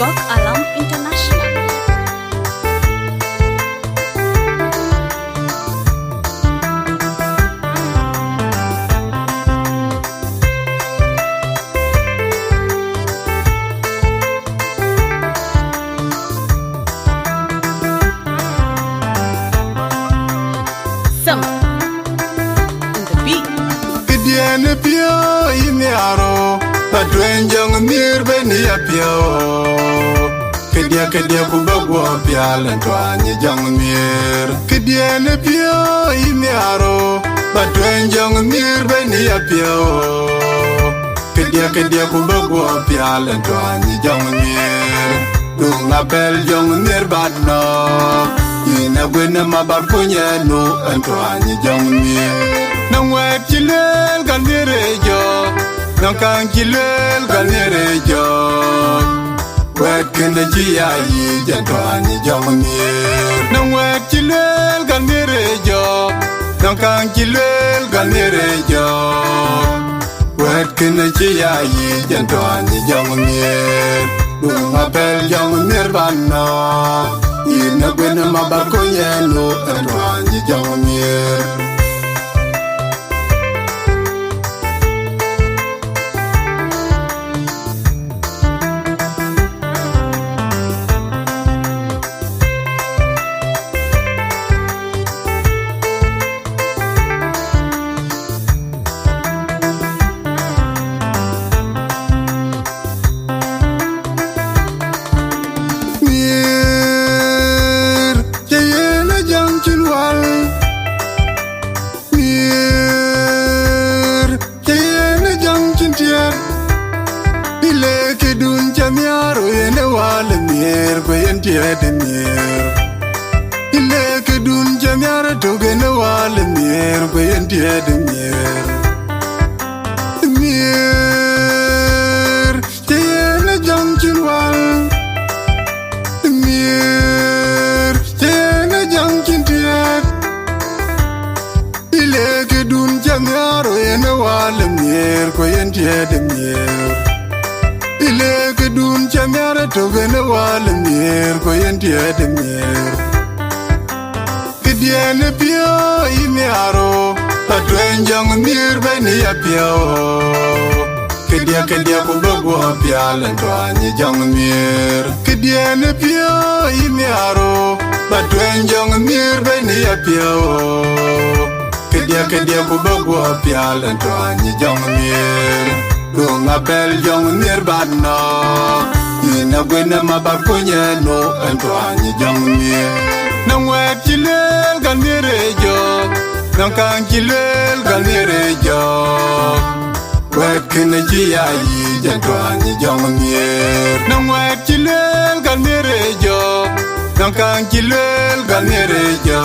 Gok Alam International. Some on the beat. Kidiane pio imiaro Patwenjong mir beni apio Kidia kubagwo piala Ntwanyi jong mir Kidiane pio imiaro Patwenjong mir beni apio Kidia kubagwo piala Ntwanyi jong mir Dunga bel jong mir badno Ina gwena mabar kunya no Ntwanyi jong mir Nangwet chilel kandirejo Nangkang chilel kandirejo Wet kende chia yi Ntwanyi jong mir Nangwet chilel kandirejo Nangkang chilel kandirejo Wet kende chia yi Ntwanyi jong mir Dunga bel jong mir banno Ina gwena mabar kunya no Ntwanyi jong mir Ile kedun jamiara togene wale mier Gwen tiede mier Mier Tiene jangchin wal Mier Tiene jangchin tied Ile kedun jamiara ene wale mier Gwen tiede mier Ile kedun jamiara togene wale mier Gwen tiede mier Kidiane pio imiaro Patwenjong mir beni apio Kidia kubagwo piala Ntwanyi jong mir Kidiane pio imiaro Patwenjong mir beni apio Kidia kubagwo piala Ntwanyi jong mir Dunga bel jong mir badno Ina gwena mabar kunya no Ntwanyi jong mir Nangwet chilel kandirejo Nangkang chilel kandirejo Wet kene chia yi Ntwanyi jong mir Nangwet chilel kandirejo Nangkang chilel kandirejo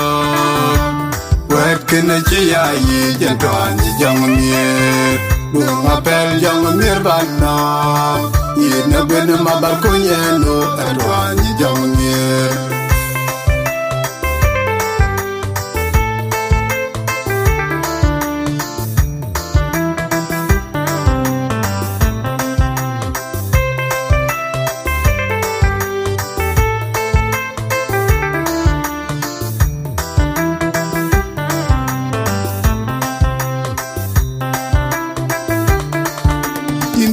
Wet kene chia yi Ntwanyi jong mir Dunga bel jong mir banno Ina gwena mabar kunya no Ntwanyi jong mir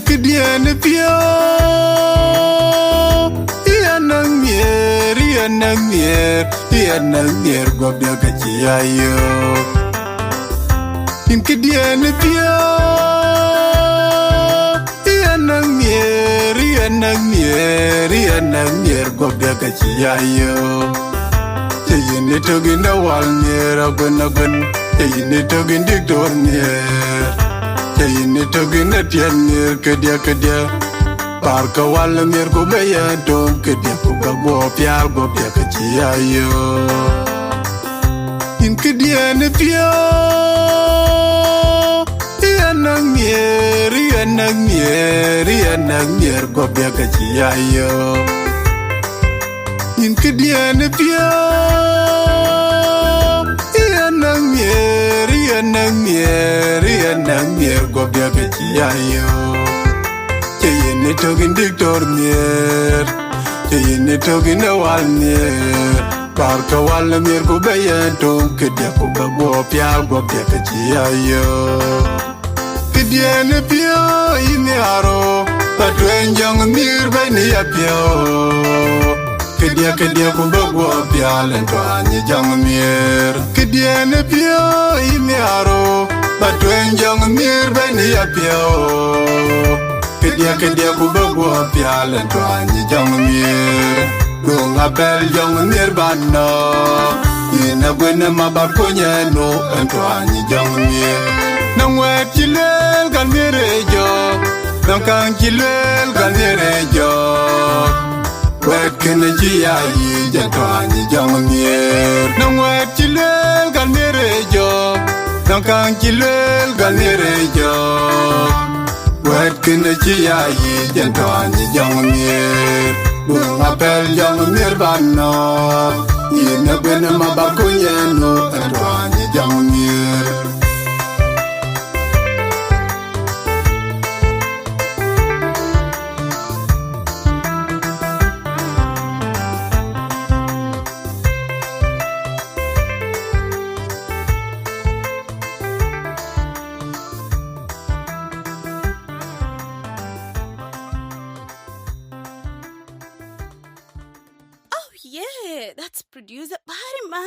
Kidiane pio Ianang mier Gobya kachiayo Kidiane pio Ianang mier Gobya kachiayo Chayine toginda wal mier Agun Chayine togin diktor mier Chayine togin etian mier Kedia Parka wala mier kubaya dom Kedia kubagwo pial Gobya kachiayo Kidiane pio Ianang mier Gobya kachiayo Kidiane pio Ianang mier Gobya kachiayo Chayine togin diktor mier Yini togi ne wal mier Barka wal mier ku bayen tum Kedia ku bagwo pia gwo pia kachia yo Kedia ne pio yini aro Patwen jong mier bani ya pio Kedia ku bagwo pia lento anyi jong mier Kedia ne pio yini aro Patwen jong mier bani ya pio Kedia ku bagwo pia lento anyi jong mier Gunga bel jong mier bano Ina gwene mabar kunye no ento anyi jong mier Nangwet chilel gan miere jo Nangkang chilel gan miere jo Wet kene chia yi janto anyi jong mier Nangwet chilel gan miere jo Nangkang chilel gan miere jo Wet kene chia yi janto anyi jong mier Bunga pel jong mier bano Ina gwene mabar kunye no ento anyi jong mier Oh, yeah, that's producer Bari, man.